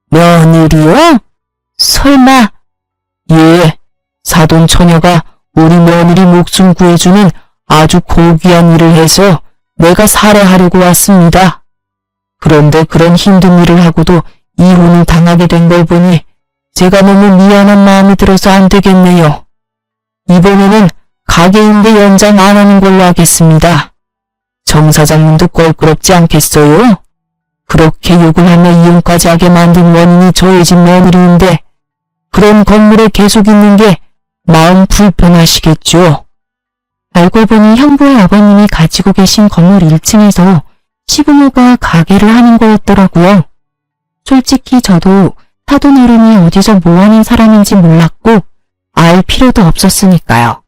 [SPEAKER 1] 며느리요? 설마? 예, 사돈 처녀가 우리 며느리 목숨 구해주는 아주 고귀한 일을 해서 내가 살해하려고 왔습니다. 그런데 그런 힘든 일을 하고도 이혼을 당하게 된 걸 보니 제가 너무 미안한 마음이 들어서 안 되겠네요. 이번에는 가게인데 연장 안 하는 걸로 하겠습니다. 정 사장님도 껄끄럽지 않겠어요? 그렇게 욕을 하며 이혼까지 하게 만든 원인이 저희 집 며느리인데 그런 건물에 계속 있는 게 마음 불편하시겠죠? 알고 보니 형부의 아버님이 가지고 계신 건물 1층에서 시부모가 가게를 하는 거였더라고요. 솔직히 저도 사돈 어른이 어디서 뭐하는 사람인지 몰랐고 알 필요도 없었으니까요.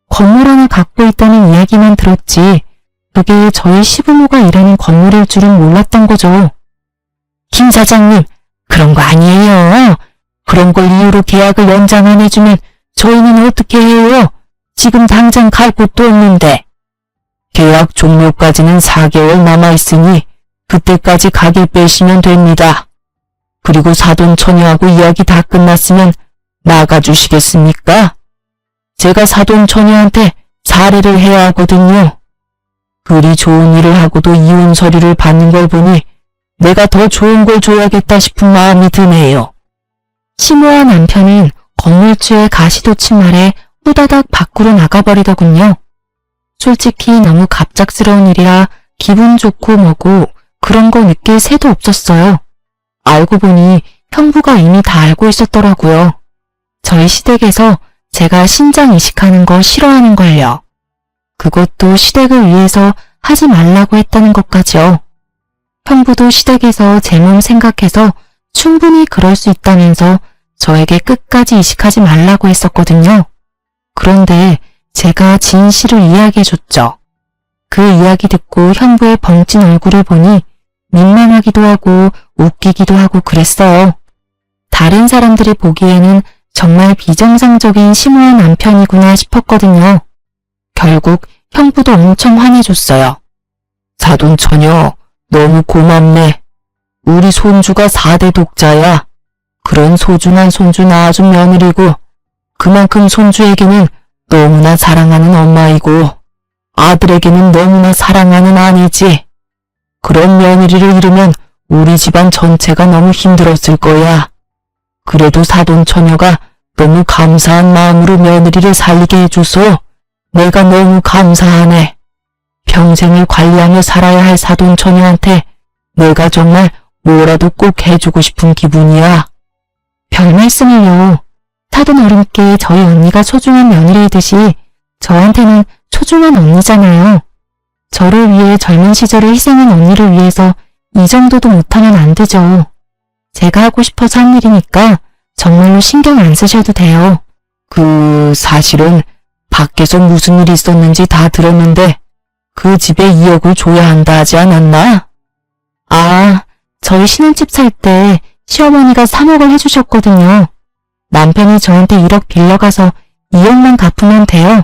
[SPEAKER 1] 건물 하나 갖고 있다는 이야기만 들었지 그게 저희 시부모가 일하는 건물일 줄은 몰랐던 거죠. 김 사장님, 그런 거 아니에요. 그런 걸 이유로 계약을 연장 안 해주면 저희는 어떻게 해요? 지금 당장 갈 곳도 없는데. 계약 종료까지는 4개월 남아있으니 그때까지 가게 빼시면 됩니다. 그리고 사돈 처녀하고 이야기 다 끝났으면 나가주시겠습니까? 제가 사돈 처녀한테 사례를 해야 하거든요. 그리 좋은 일을 하고도 이혼 서류를 받는 걸 보니 내가 더 좋은 걸 줘야겠다 싶은 마음이 드네요. 시모와 남편은 건물주의 가시돋친 말에 후다닥 밖으로 나가버리더군요. 솔직히 너무 갑작스러운 일이라 기분 좋고 뭐고 그런 거 느낄 새도 없었어요. 알고 보니 형부가 이미 다 알고 있었더라고요. 저희 시댁에서 제가 신장 이식하는 거 싫어하는 걸요. 그것도 시댁을 위해서 하지 말라고 했다는 것까지요. 형부도 시댁에서 제 몸 생각해서 충분히 그럴 수 있다면서 저에게 끝까지 이식하지 말라고 했었거든요. 그런데 제가 진실을 이야기해줬죠. 그 이야기 듣고 형부의 벙찐 얼굴을 보니 민망하기도 하고 웃기기도 하고 그랬어요. 다른 사람들이 보기에는 정말 비정상적인 시무한 남편이구나 싶었거든요. 결국 형부도 엄청 화내줬어요. 사돈처녀, 너무 고맙네. 우리 손주가 4대 독자야. 그런 소중한 손주 낳아준 며느리고, 그만큼 손주에게는 너무나 사랑하는 엄마이고, 아들에게는 너무나 사랑하는 아내지. 그런 며느리를 잃으면 우리 집안 전체가 너무 힘들었을 거야. 그래도 사돈처녀가 너무 감사한 마음으로 며느리를 살리게 해줘서 내가 너무 감사하네. 평생을 관리하며 살아야 할 사돈처녀한테 내가 정말 뭐라도 꼭 해주고 싶은 기분이야. 별 말씀을요. 사돈 어른께 저희 언니가 소중한 며느리이듯이 저한테는 소중한 언니잖아요. 저를 위해 젊은 시절을 희생한 언니를 위해서 이 정도도 못하면 안 되죠. 제가 하고 싶어서 한 일이니까 정말로 신경 안 쓰셔도 돼요. 사실은 밖에서 무슨 일이 있었는지 다 들었는데 그 집에 2억을 줘야 한다 하지 않았나? 아, 저희 신혼집 살 때 시어머니가 3억을 해주셨거든요. 남편이 저한테 1억 빌려가서 2억만 갚으면 돼요.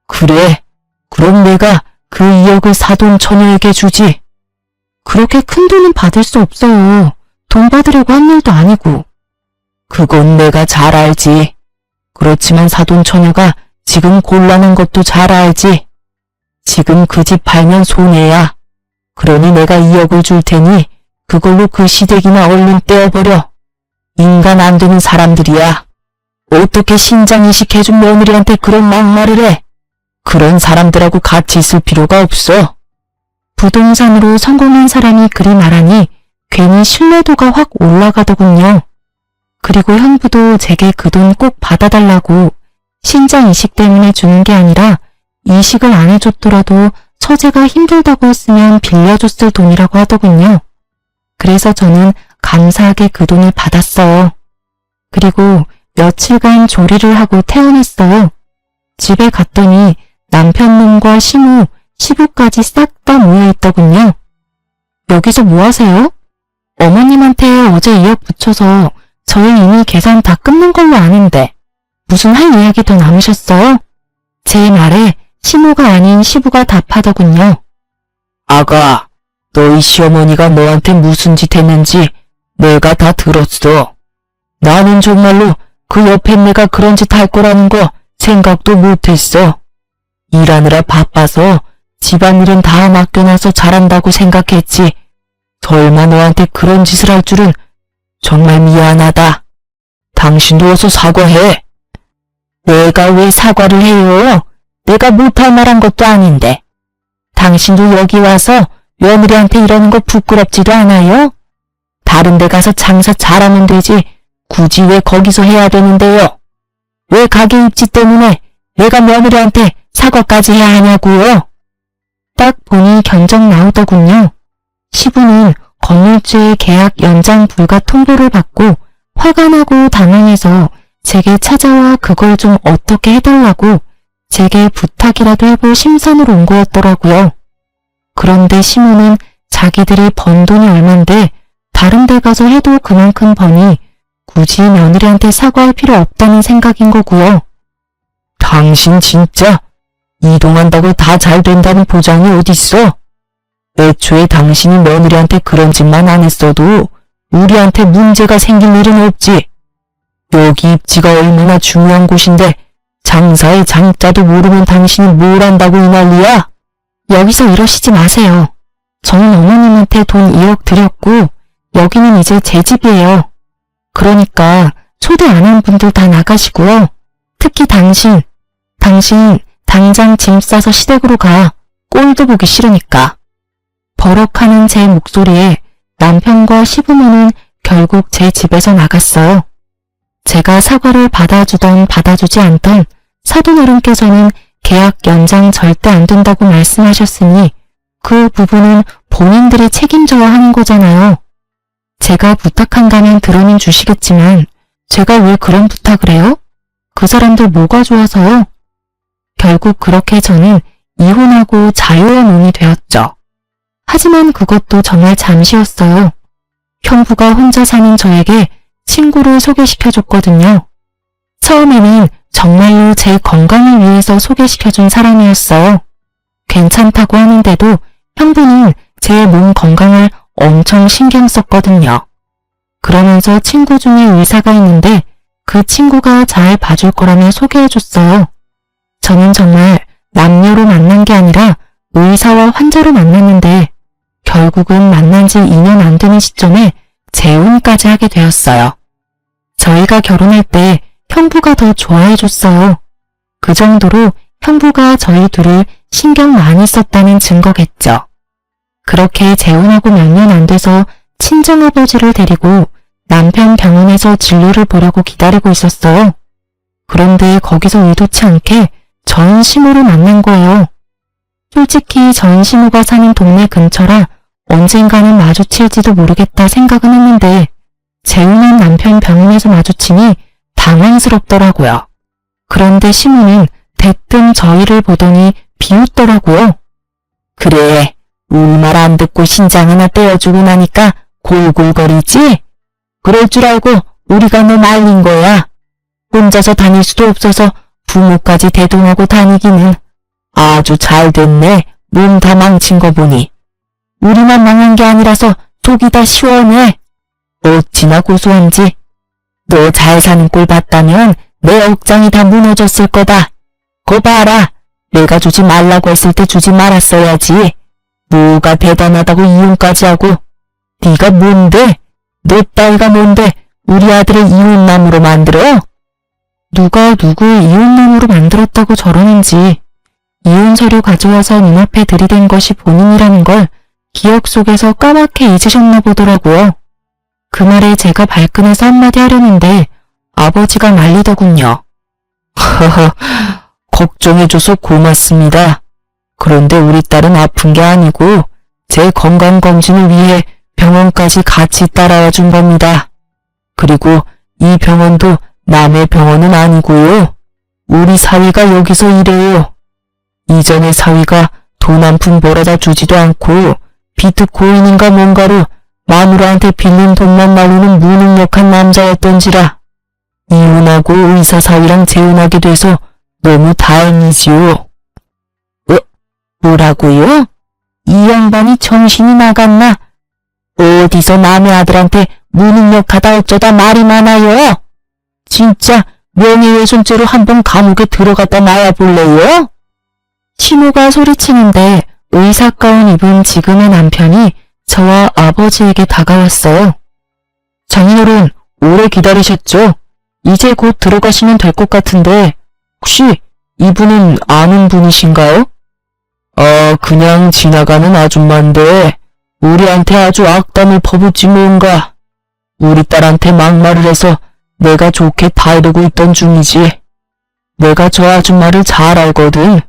[SPEAKER 1] 그래, 그럼 내가 그 2억을 사돈처녀에게 주지. 그렇게 큰 돈은 받을 수 없어요. 돈 받으려고 한 일도 아니고. 그건 내가 잘 알지. 그렇지만 사돈처녀가 지금 곤란한 것도 잘 알지. 지금 그 집 팔면 손해야. 그러니 내가 2억을 줄 테니 그걸로 그 시댁이나 얼른 떼어버려. 인간 안 되는 사람들이야. 어떻게 신장이식 해준 며느리한테 그런 막말을 해. 그런 사람들하고 같이 있을 필요가 없어. 부동산으로 성공한 사람이 그리 말하니 괜히 신뢰도가 확 올라가더군요. 그리고 형부도 제게 그 돈 꼭 받아달라고 신장 이식 때문에 주는 게 아니라 이식을 안 해줬더라도 처제가 힘들다고 했으면 빌려줬을 돈이라고 하더군요. 그래서 저는 감사하게 그 돈을 받았어요. 그리고 며칠간 조리를 하고 퇴원했어요. 집에 갔더니 남편 놈과 시무, 시부까지 싹 다 모여있더군요. 여기서 뭐 하세요? 어머님한테 어제 2억 붙여서 저희 이미 계산 다 끝난 걸로 아는데 무슨 할 이야기 더 남으셨어요? 제 말에 시모가 아닌 시부가 답하더군요. 아가, 너희 시어머니가 너한테 무슨 짓 했는지 내가 다 들었어. 나는 정말로 그 옆에 내가 그런 짓 할 거라는 거 생각도 못했어. 일하느라 바빠서 집안일은 다 맡겨놔서 잘한다고 생각했지. 설마 너한테 그런 짓을 할 줄은 정말 미안하다. 당신도 어서 사과해. 내가 왜 사과를 해요? 내가 못할 말한 것도 아닌데. 당신도 여기 와서 며느리한테 이러는 거 부끄럽지도 않아요? 다른 데 가서 장사 잘하면 되지 굳이 왜 거기서 해야 되는데요? 왜 가게 입지 때문에 내가 며느리한테 사과까지 해야 하냐고요? 딱 보니 견적 나오더군요. 시부는 건물주의 계약 연장 불가 통보를 받고 화가 나고 당황해서 제게 찾아와 그걸 좀 어떻게 해달라고 제게 부탁이라도 해볼 심산으로 온 거였더라고요. 그런데 시무는 자기들이 번 돈이 얼만데 다른 데 가서 해도 그만큼 버니 굳이 며느리한테 사과할 필요 없다는 생각인 거고요. 당신 진짜 이동한다고 다 잘 된다는 보장이 어딨어? 애초에 당신이 며느리한테 그런 짓만 안 했어도 우리한테 문제가 생길 일은 없지. 여기 입지가 얼마나 중요한 곳인데 장사의 장자도 모르면 당신이 뭘 안다고 이 난리야? 여기서 이러시지 마세요. 저는 어머님한테 돈 2억 드렸고 여기는 이제 제 집이에요. 그러니까 초대 안 한 분들 다 나가시고요. 특히 당신 당장 짐 싸서 시댁으로 가. 꼴도 보기 싫으니까. 버럭하는 제 목소리에 남편과 시부모는 결국 제 집에서 나갔어요. 제가 사과를 받아주던 받아주지 않던 사돈어른께서는 계약 연장 절대 안 된다고 말씀하셨으니 그 부분은 본인들이 책임져야 하는 거잖아요. 제가 부탁한다면 들어는 주시겠지만 제가 왜 그런 부탁을 해요? 그 사람들 뭐가 좋아서요? 결국 그렇게 저는 이혼하고 자유의 몸이 되었죠. 하지만 그것도 정말 잠시였어요. 형부가 혼자 사는 저에게 친구를 소개시켜줬거든요. 처음에는 정말로 제 건강을 위해서 소개시켜준 사람이었어요. 괜찮다고 하는데도 형부는 제 몸 건강을 엄청 신경 썼거든요. 그러면서 친구 중에 의사가 있는데 그 친구가 잘 봐줄 거라며 소개해줬어요. 저는 정말 남녀로 만난 게 아니라 의사와 환자로 만났는데 결국은 만난 지 2년 안 되는 시점에 재혼까지 하게 되었어요. 저희가 결혼할 때 형부가 더 좋아해줬어요. 그 정도로 형부가 저희 둘을 신경 많이 썼다는 증거겠죠. 그렇게 재혼하고 몇 년 안 돼서 친정아버지를 데리고 남편 병원에서 진료를 보려고 기다리고 있었어요. 그런데 거기서 의도치 않게 전시모를 만난 거예요. 솔직히 전시모가 사는 동네 근처라 언젠가는 마주칠지도 모르겠다 생각은 했는데 재혼한 남편 병원에서 마주치니 당황스럽더라고요. 그런데 시모는 대뜸 저희를 보더니 비웃더라고요. 그래, 우리 말 안 듣고 신장 하나 떼어주고 나니까 골골거리지? 그럴 줄 알고 우리가 너 말린 거야. 혼자서 다닐 수도 없어서 부모까지 대동하고 다니기는. 아주 잘 됐네. 몸 다 망친 거 보니. 우리만 망한 게 아니라서 속이 다 시원해. 어찌나 고소한지. 너 잘 사는 꼴 봤다면 내 억장이 다 무너졌을 거다. 거 봐라. 내가 주지 말라고 했을 때 주지 말았어야지. 뭐가 대단하다고 이혼까지 하고. 네가 뭔데? 내 딸가 뭔데 우리 아들을 이혼남으로 만들어? 누가 누굴 이혼남으로 만들었다고 저러는지. 이혼 서류 가져와서 눈앞에 들이댄 것이 본인이라는 걸 기억 속에서 까맣게 잊으셨나 보더라고요. 그 말에 제가 발끈해서 한마디 하려는데 아버지가 말리더군요. 허허, 걱정해줘서 고맙습니다. 그런데 우리 딸은 아픈 게 아니고 제 건강검진을 위해 병원까지 같이 따라와 준 겁니다. 그리고 이 병원도 남의 병원은 아니고요. 우리 사위가 여기서 일해요. 이전에 사위가 돈 한 푼 벌어다 주지도 않고 비트코인인가 뭔가로 마누라한테 빌린 돈만 날리는 무능력한 남자였던지라 이혼하고 의사 사위랑 재혼하게 돼서 너무 다행이지요. 뭐라고요? 이 양반이 정신이 나갔나? 어디서 남의 아들한테 무능력하다 어쩌다 말이 많아요? 진짜 명예훼손죄로 한번 감옥에 들어갔다 나와 볼래요? 시모가 소리치는데 의사 가운 입은 지금의 남편이 저와 아버지에게 다가왔어요. 장인어른, 오래 기다리셨죠? 이제 곧 들어가시면 될 것 같은데 혹시 이분은 아는 분이신가요? 그냥 지나가는 아줌마인데 우리한테 아주 악담을 퍼붓지 뭔가. 우리 딸한테 막말을 해서 내가 좋게 다루고 있던 중이지. 내가 저 아줌마를 잘 알거든.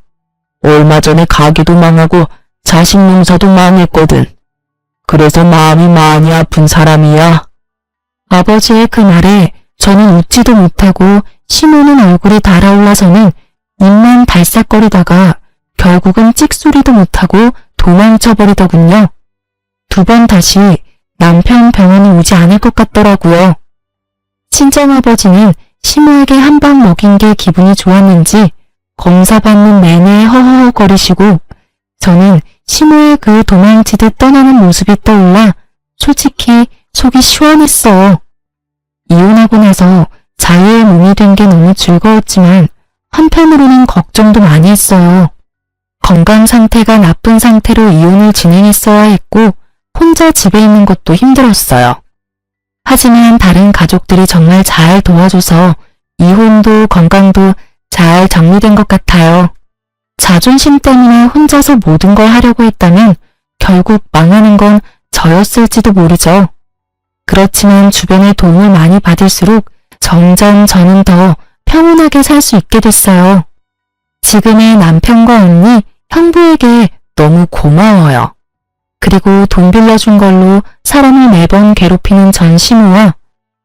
[SPEAKER 1] 얼마 전에 가게도 망하고 자식 농사도 망했거든. 그래서 마음이 많이 아픈 사람이야. 아버지의 그 말에 저는 웃지도 못하고 시모는 얼굴이 달아올라서는 입만 달싹거리다가 결국은 찍소리도 못하고 도망쳐버리더군요. 두 번 다시 남편 병원에 오지 않을 것 같더라고요. 친정아버지는 시모에게 한 방 먹인 게 기분이 좋았는지 검사받는 내내 허허거리시고 저는 시모의 그 도망치듯 떠나는 모습이 떠올라 솔직히 속이 시원했어. 이혼하고 나서 자유의 몸이 된 게 너무 즐거웠지만 한편으로는 걱정도 많이 했어요. 건강 상태가 나쁜 상태로 이혼을 진행했어야 했고 혼자 집에 있는 것도 힘들었어요. 하지만 다른 가족들이 정말 잘 도와줘서 이혼도 건강도 잘 정리된 것 같아요. 자존심 때문에 혼자서 모든 걸 하려고 했다면 결국 망하는 건 저였을지도 모르죠. 그렇지만 주변의 도움을 많이 받을수록 점점 저는 더 평온하게 살 수 있게 됐어요. 지금의 남편과 언니, 형부에게 너무 고마워요. 그리고 돈 빌려준 걸로 사람을 매번 괴롭히는 전 시모와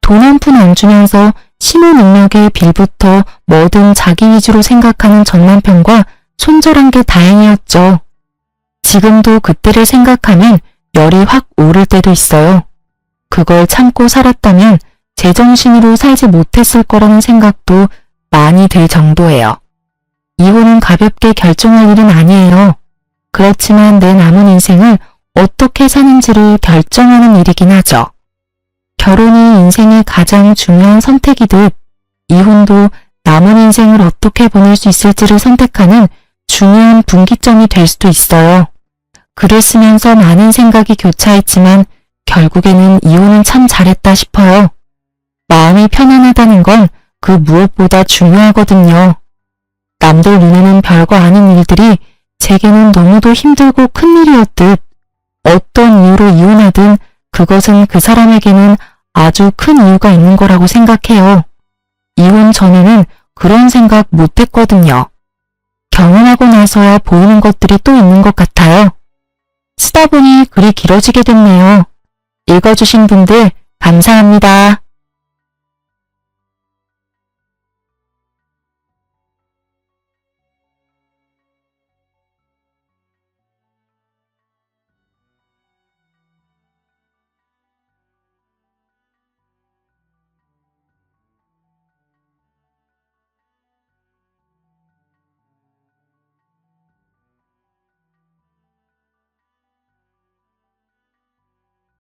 [SPEAKER 1] 돈 한 푼 안 주면서 시모 능력의 빌부터 뭐든 자기 위주로 생각하는 전 남편과 손절한 게 다행이었죠. 지금도 그때를 생각하면 열이 확 오를 때도 있어요. 그걸 참고 살았다면 제정신으로 살지 못했을 거라는 생각도 많이 들 정도예요. 이혼은 가볍게 결정할 일은 아니에요. 그렇지만 내 남은 인생을 어떻게 사는지를 결정하는 일이긴 하죠. 결혼이 인생의 가장 중요한 선택이듯 이혼도 남은 인생을 어떻게 보낼 수 있을지를 선택하는 중요한 분기점이 될 수도 있어요. 글을 쓰면서 많은 생각이 교차했지만 결국에는 이혼은 참 잘했다 싶어요. 마음이 편안하다는 건 그 무엇보다 중요하거든요. 남들 눈에는 별거 아닌 일들이 제게는 너무도 힘들고 큰일이었듯 어떤 이유로 이혼하든 그것은 그 사람에게는 아주 큰 이유가 있는 거라고 생각해요. 이혼 전에는 그런 생각 못했거든요. 경험하고 나서야 보이는 것들이 또 있는 것 같아요. 쓰다 보니 글이 길어지게 됐네요. 읽어주신 분들 감사합니다.